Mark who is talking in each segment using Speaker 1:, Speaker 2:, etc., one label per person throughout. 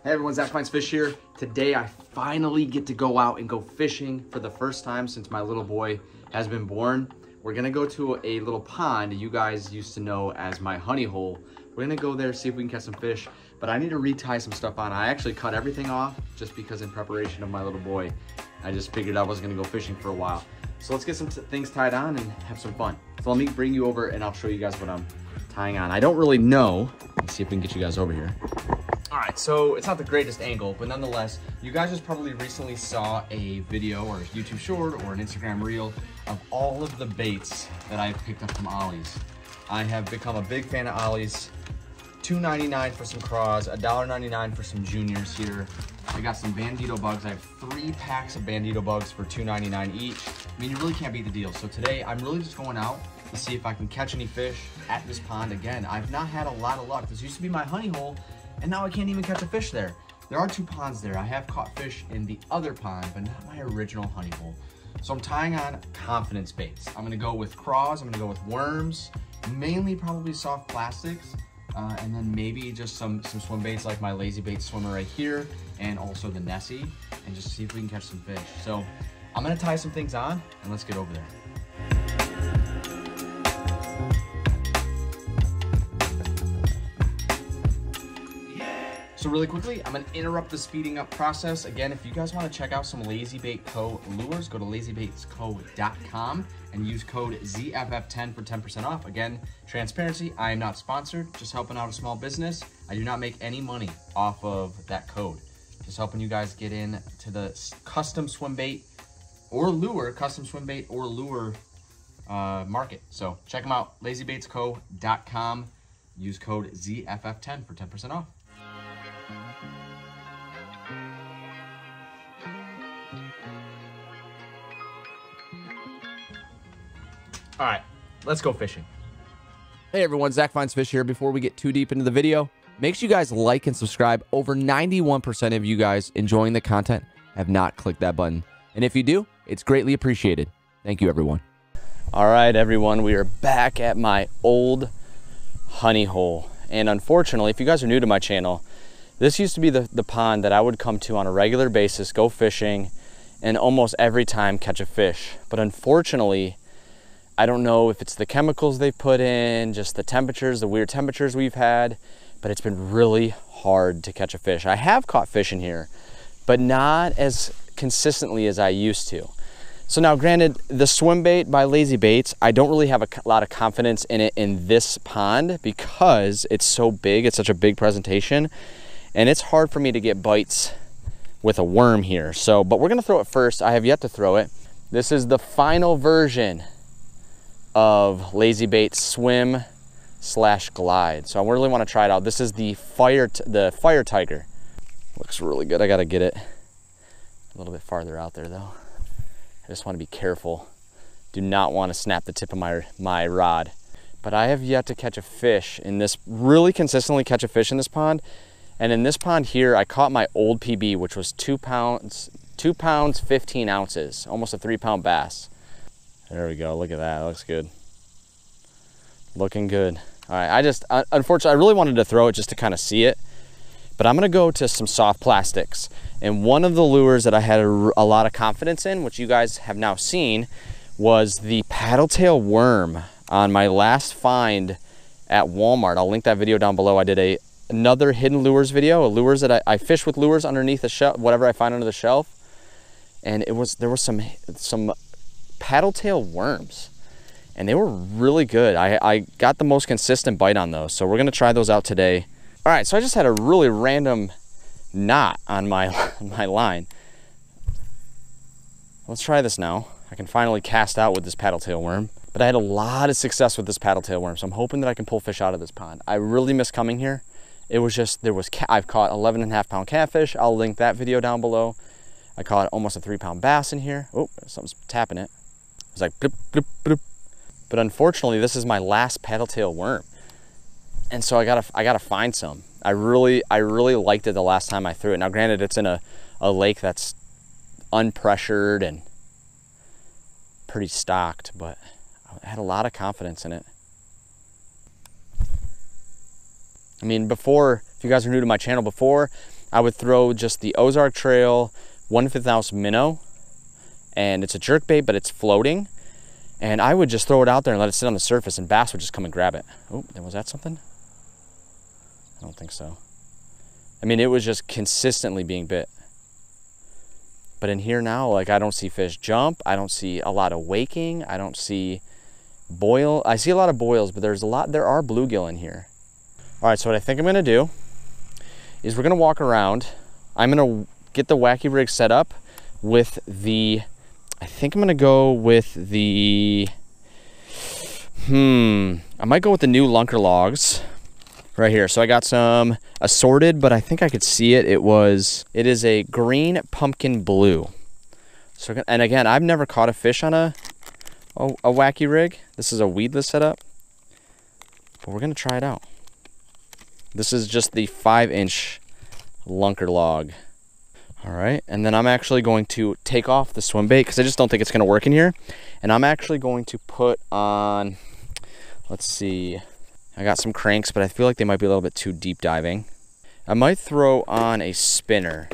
Speaker 1: Hey everyone, Zach Finds Fish here. Today I finally get to go out and go fishing for the first time since my little boy has been born. We're gonna go to a little pond you guys used to know as my honey hole. We're gonna go there, see if we can catch some fish, but I need to retie some stuff on. I actually cut everything off just because in preparation of my little boy, I just figured I was gonna go fishing for a while. So let's get some things tied on and have some fun. So let me bring you over and I'll show you guys what I'm tying on. I don't really know. Let's see if we can get you guys over here. All right, so it's not the greatest angle, but nonetheless, you guys just probably recently saw a video or a YouTube short or an Instagram reel of all of the baits that I've picked up from Ollie's. I have become a big fan of Ollie's. $2.99 for some craws, $1.99 for some juniors here. I got some bandito bugs. I have 3 packs of bandito bugs for $2.99 each. I mean, you really can't beat the deal. So today, I'm really just going out to see if I can catch any fish at this pond again. I've not had a lot of luck. This used to be my honey hole, and now I can't even catch a fish there. There are 2 ponds there. I have caught fish in the other pond, but not my original honey hole. So I'm tying on confidence baits. I'm gonna go with craws, I'm gonna go with worms, mainly probably soft plastics, and then maybe just some swim baits like my lazy bait swimmer right here, and also the Nessie, and just see if we can catch some fish. So I'm gonna tie some things on, and let's get over there. So really quickly, I'm gonna interrupt the speeding up process. Again, if you guys wanna check out some Lazy Bait Co. lures, go to lazybaitsco.com and use code ZFF10 for 10% off. Again, transparency, I am not sponsored, just helping out a small business. I do not make any money off of that code. Just helping you guys get in to the custom swim bait or lure, market. So check them out, lazybaitsco.com. Use code ZFF10 for 10% off. All right, let's go fishing.
Speaker 2: Hey everyone, Zach Finds Fish here. Before we get too deep into the video, make sure you guys like and subscribe. Over 91% of you guys enjoying the content have not clicked that button. And if you do, it's greatly appreciated. Thank you, everyone.
Speaker 3: All right, everyone, we are back at my old honey hole. And unfortunately, if you guys are new to my channel, this used to be the pond that I would come to on a regular basis, go fishing, and almost every time catch a fish. But unfortunately, I don't know if it's the chemicals they put in, just the temperatures, the weird temperatures we've had, but it's been really hard to catch a fish. I have caught fish in here, but not as consistently as I used to. So now granted, the swim bait by Lazy Baits, I don't really have a lot of confidence in it in this pond because it's so big, it's such a big presentation, and it's hard for me to get bites with a worm here. So, but we're gonna throw it first. I have yet to throw it. This is the final version of Lazy Bait Swim / Glide. So I really want to try it out. This is the Fire Tiger. Looks really good. I got to get it a little bit farther out there though. I just want to be careful. Do not want to snap the tip of my rod. But I have yet to catch a fish in this, really consistently catch a fish in this pond. And in this pond here, I caught my old PB, which was 2 pounds, 15 ounces, almost a 3-pound bass. There we go, look at that, looks good. Looking good. All right, unfortunately, I really wanted to throw it just to kind of see it, but I'm gonna go to some soft plastics. And one of the lures that I had a lot of confidence in, which you guys have now seen, was the paddle-tail worm on my last find at Walmart. I'll link that video down below. I did another hidden lures video, lures that I fish with lures underneath the shelf, whatever I find under the shelf. And there was some paddle-tail worms, and they were really good. I got the most consistent bite on those, so we're gonna try those out today. All right, so I just had a really random knot on my line. Let's try this now. I can finally cast out with this paddle-tail worm, but I had a lot of success with this paddle-tail worm, so I'm hoping that I can pull fish out of this pond. I really miss coming here. It was just, I've caught 11.5-pound catfish. I'll link that video down below. I caught almost a 3-pound bass in here. Oh, something's tapping it. It's like bloop, bloop, bloop. But unfortunately, this is my last paddle-tail worm, and so I gotta find some. I really liked it the last time I threw it. Now, granted, it's in a lake that's unpressured and pretty stocked, but I had a lot of confidence in it. I mean, before, if you guys are new to my channel, before I would throw just the Ozark Trail 1/5 ounce minnow, and it's a jerkbait, but it's floating. And I would just throw it out there and let it sit on the surface, and bass would just come and grab it. Oh, was that something? I don't think so. I mean, it was just consistently being bit. But in here now, like, I don't see fish jump. I don't see a lot of waking. I don't see boil. I see a lot of boils, but there are bluegill in here. All right, so what I think I'm gonna do is we're gonna walk around. I'm gonna get the wacky rig set up with the, I think I'm gonna go with the, I might go with the new lunker logs right here. So I got some assorted, but I think I could see it. It is a green pumpkin blue. So, and again, I've never caught a fish on a wacky rig. This is a weedless setup, but we're gonna try it out. This is just the 5-inch lunker log. All right, and then I'm actually going to take off the swim bait because I just don't think it's gonna work in here. And I'm actually going to put on, let's see, I got some cranks, but I feel like they might be a little bit too deep diving. I might throw on a spinner.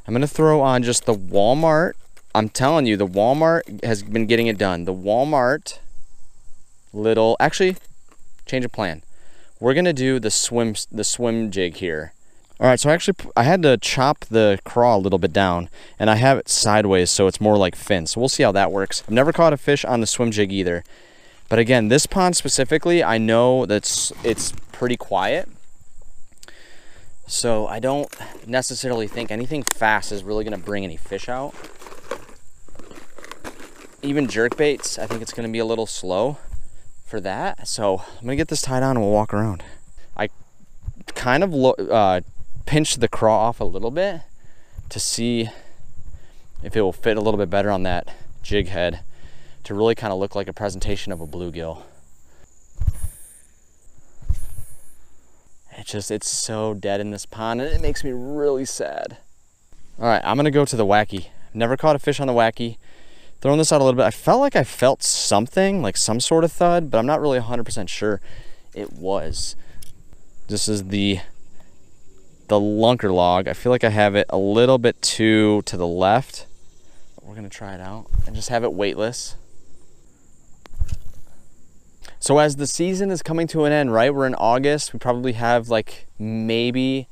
Speaker 3: I'm gonna throw on just the Walmart. I'm telling you, the Walmart has been getting it done. The Walmart little, actually, change of plan. We're gonna do the swim jig here. All right, so I had to chop the craw a little bit down, and I have it sideways so it's more like fin. So we'll see how that works. I've never caught a fish on the swim jig either. But again, this pond specifically, I know that it's pretty quiet. So I don't necessarily think anything fast is really gonna bring any fish out. Even jerkbaits, I think it's gonna be a little slow for that. So I'm gonna get this tied on and we'll walk around. I kind of pinched the craw off a little bit to see if it will fit a little bit better on that jig head, to really kind of look like a presentation of a bluegill. It's so dead in this pond, and it makes me really sad. All right, I'm gonna go to the wacky. Never caught a fish on the wacky. Throwing this out a little bit, I felt like I felt something, like some sort of thud, but I'm not really 100% sure it was. This is the lunker log. I feel like I have it a little bit too to the left. But we're gonna try it out and just have it weightless. So as the season is coming to an end, right? We're in August. We probably have like maybe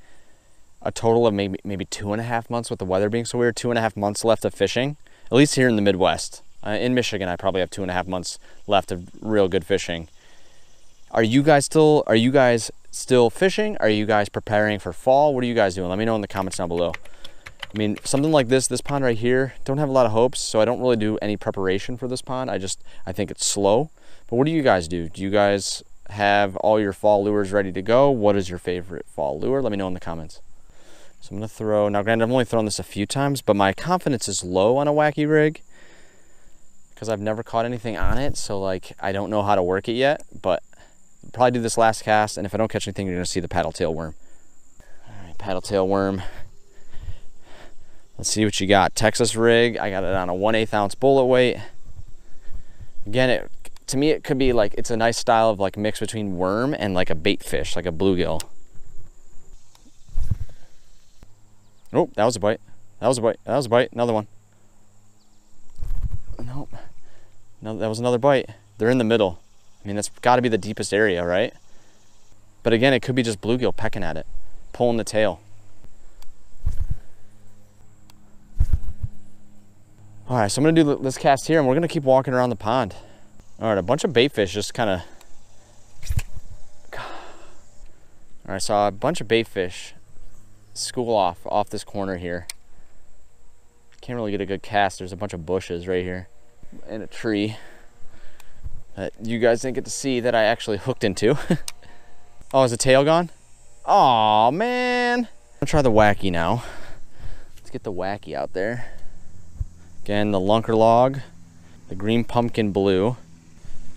Speaker 3: a total of maybe 2.5 months with the weather being so weird, 2.5 months left of fishing, at least here in the Midwest. In Michigan, I probably have 2.5 months left of real good fishing. Are you guys still fishing? Are you guys preparing for fall? What are you guys doing? Let me know in the comments down below. I mean, something like this pond right here, don't have a lot of hopes, so I don't really do any preparation for this pond. I think it's slow. But what do you guys do? Do you guys have all your fall lures ready to go? What is your favorite fall lure? Let me know in the comments. So I'm gonna throw, now granted, I've only thrown this a few times, but my confidence is low on a wacky rig because I've never caught anything on it. So like, I don't know how to work it yet, but I'll probably do this last cast. And if I don't catch anything, you're gonna see the paddle tail worm. All right, paddle tail worm. Let's see what you got. Texas rig, I got it on a 1/8 ounce bullet weight. Again, to me, it could be like, it's a nice style of like mix between worm and like a bait fish, like a bluegill. Oh, that was a bite. That was a bite. That was a bite. Another one. Nope. No, that was another bite. They're in the middle. I mean, that's got to be the deepest area, right? But again, it could be just bluegill pecking at it, pulling the tail. All right, so I'm gonna do this cast here, and we're gonna keep walking around the pond. All right, a bunch of bait fish just kind of. All right, so a bunch of bait fish school off this corner here. Can't really get a good cast. There's a bunch of bushes right here and a tree that you guys didn't get to see that I actually hooked into. Oh, is the tail gone? Oh man. I'm gonna try the wacky now. Let's get the wacky out there. Again, the lunker log, the green pumpkin blue.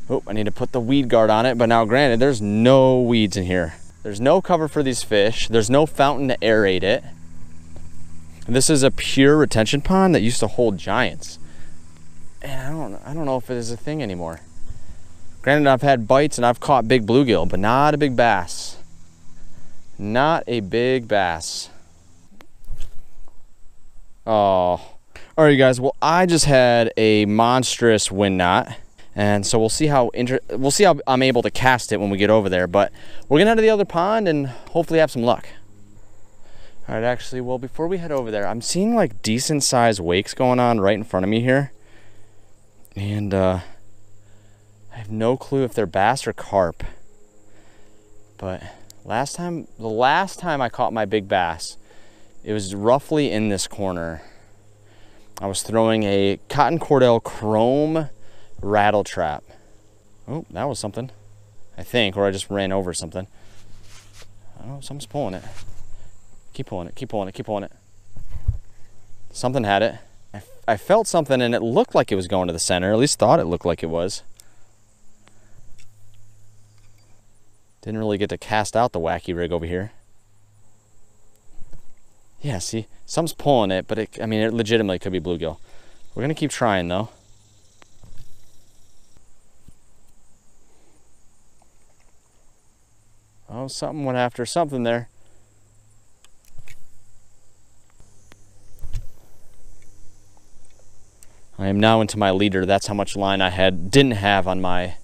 Speaker 3: Oh, I need to put the weed guard on it, but now granted, there's no weeds in here. There's no cover for these fish. There's no fountain to aerate it. This is a pure retention pond that used to hold giants. And I don't know if it is a thing anymore. Granted, I've had bites and I've caught big bluegill, but not a big bass. Not a big bass. Oh. All right, you guys. Well, I just had a monstrous wind knot, and so we'll see how I'm able to cast it when we get over there. But we're gonna head to the other pond and hopefully have some luck. All right, actually, well, before we head over there, I'm seeing like decent sized wakes going on right in front of me here, and I have no clue if they're bass or carp. But the last time I caught my big bass, it was roughly in this corner. I was throwing a cotton cordell chrome rattle trap. Oh, that was something, I think, or I just ran over something. I don't know, something's pulling it. Keep pulling it, keep pulling it, keep pulling it. Something had it. I felt something and it looked like it was going to the center, at least thought it looked like it was. Didn't really get to cast out the wacky rig over here. Yeah, see, something's pulling it, but it legitimately could be bluegill. We're gonna keep trying though. Oh, something went after something there. I am now into my leader. That's how much line I didn't have on my,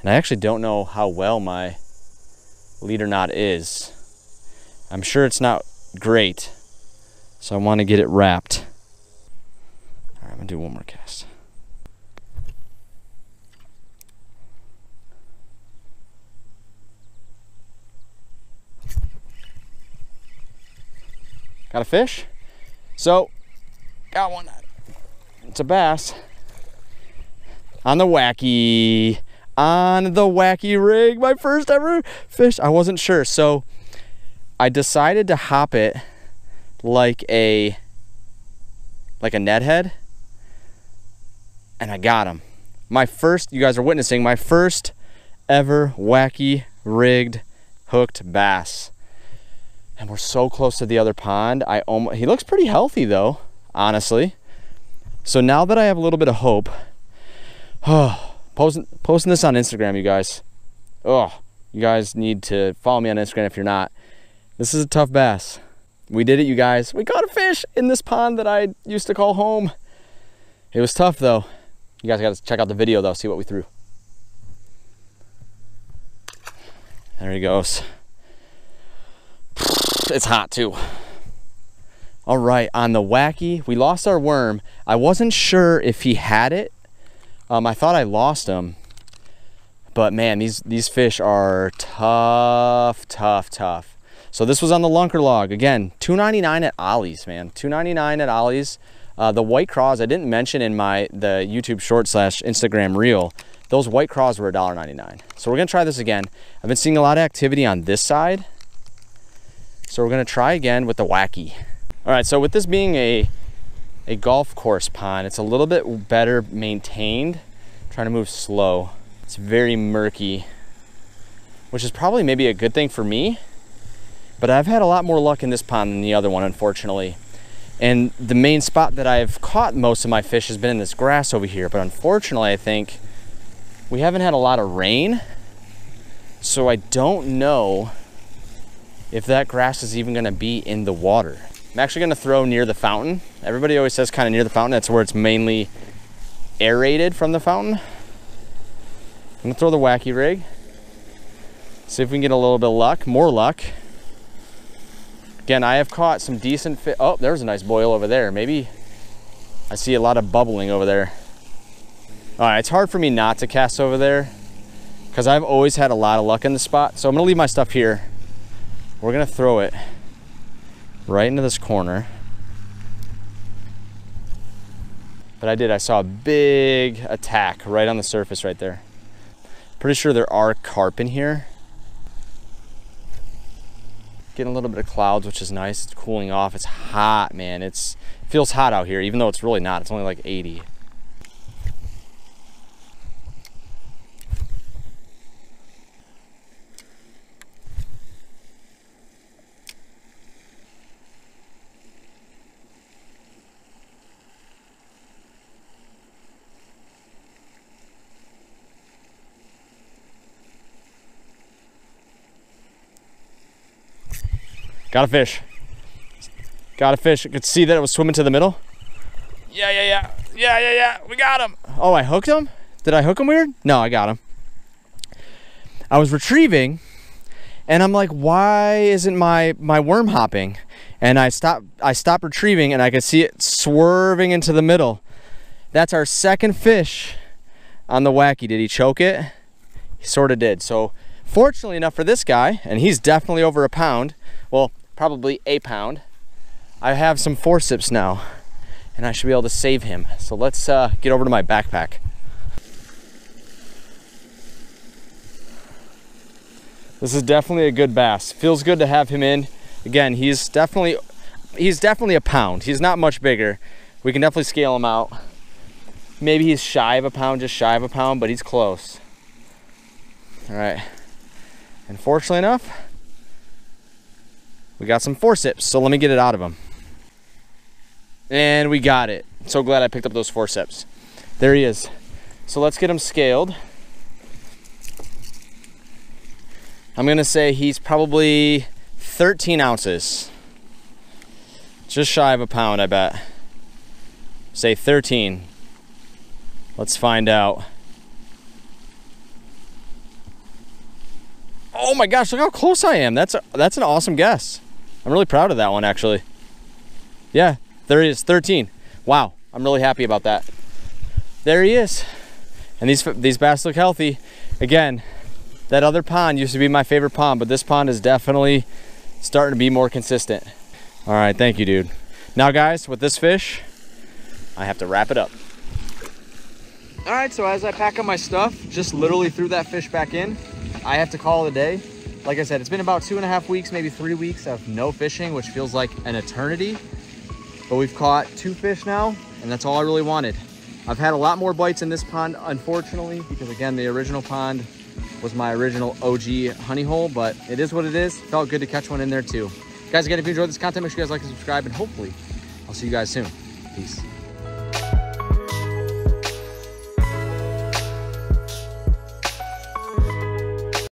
Speaker 3: and I actually don't know how well my leader knot is. I'm sure it's not great, so I want to get it wrapped. All right, I'm gonna do one more cast. Got a fish? So, got one. It's a bass. On the wacky rig, my first ever fish. I wasn't sure, so I decided to hop it like a net head, and I got him. You guys are witnessing my first ever wacky rigged hooked bass. And we're so close to the other pond. He looks pretty healthy though, honestly. So now that I have a little bit of hope, posting this on Instagram, you guys. Oh, you guys need to follow me on Instagram if you're not. This is a tough bass. We did it, you guys. We caught a fish in this pond that I used to call home. It was tough though. You guys got to check out the video though, see what we threw. There he goes. It's hot too. All right, on the wacky, we lost our worm. I wasn't sure if he had it. I thought I lost him, but man, these fish are tough. So this was on the lunker log. Again, $2.99 at Ollie's, man. $2.99 at Ollie's. The white craws, I didn't mention in the YouTube short / Instagram reel, those white craws were $1.99. So we're gonna try this again. I've been seeing a lot of activity on this side, so we're gonna try again with the wacky. All right, so with this being a golf course pond, it's a little bit better maintained. I'm trying to move slow. It's very murky, which is probably maybe a good thing for me, but I've had a lot more luck in this pond than the other one, unfortunately. And the main spot that I've caught most of my fish has been in this grass over here, but unfortunately I think we haven't had a lot of rain, so I don't know if that grass is even gonna be in the water. I'm actually gonna throw near the fountain. Everybody always says kind of near the fountain. That's where it's mainly aerated from the fountain. I'm gonna throw the wacky rig. See if we can get a little bit of luck, more luck. Again, I have caught some decent fish. Oh, there's a nice boil over there. Maybe I see a lot of bubbling over there. All right, it's hard for me not to cast over there because I've always had a lot of luck in the spot. So I'm gonna leave my stuff here. We're gonna throw it right into this corner. But I saw a big attack right on the surface right there. Pretty sure there are carp in here. Getting a little bit of clouds, which is nice. It's cooling off. It's hot, man. It feels hot out here, even though it's really not. It's only like 80. Got a fish. Got a fish. I could see that it was swimming to the middle. Yeah. We got him. Oh, I hooked him? Did I hook him weird? No, I got him. I was retrieving, and I'm like, why isn't my worm hopping? And I stopped retrieving, and I could see it swerving into the middle. That's our second fish on the wacky. Did he choke it? He sort of did. So fortunately enough for this guy, and he's definitely over a pound, well, probably a pound, I have some forceps now, and I should be able to save him. So let's get over to my backpack. This is definitely a good bass. Feels good to have him in. Again, he's definitely a pound. He's not much bigger. We can definitely scale him out. Maybe he's shy of a pound, just shy of a pound, but he's close. All right. And fortunately enough, we got some forceps, so let me get it out of him. And we got it. So glad I picked up those forceps. There he is. So let's get him scaled. I'm gonna say he's probably 13 ounces. Just shy of a pound, I bet. Say 13. Let's find out. Oh my gosh, look how close I am. That's an awesome guess. I'm really proud of that one, actually. Yeah, there he is, 13. Wow, I'm really happy about that. There he is. And these bass look healthy. Again, that other pond used to be my favorite pond, but this pond is definitely starting to be more consistent. All right, thank you, dude. Now guys, with this fish, I have to wrap it up. All right, so as I pack up my stuff, just literally threw that fish back in. I have to call it a day. Like I said, it's been about 2.5 weeks, maybe 3 weeks of no fishing, which feels like an eternity. But we've caught 2 fish now, and that's all I really wanted. I've had a lot more bites in this pond, unfortunately, because again, the original pond was my original OG honey hole, but it is what it is. Felt good to catch one in there too. Guys, again, if you enjoyed this content, make sure you guys like and subscribe, and hopefully I'll see you guys soon. Peace.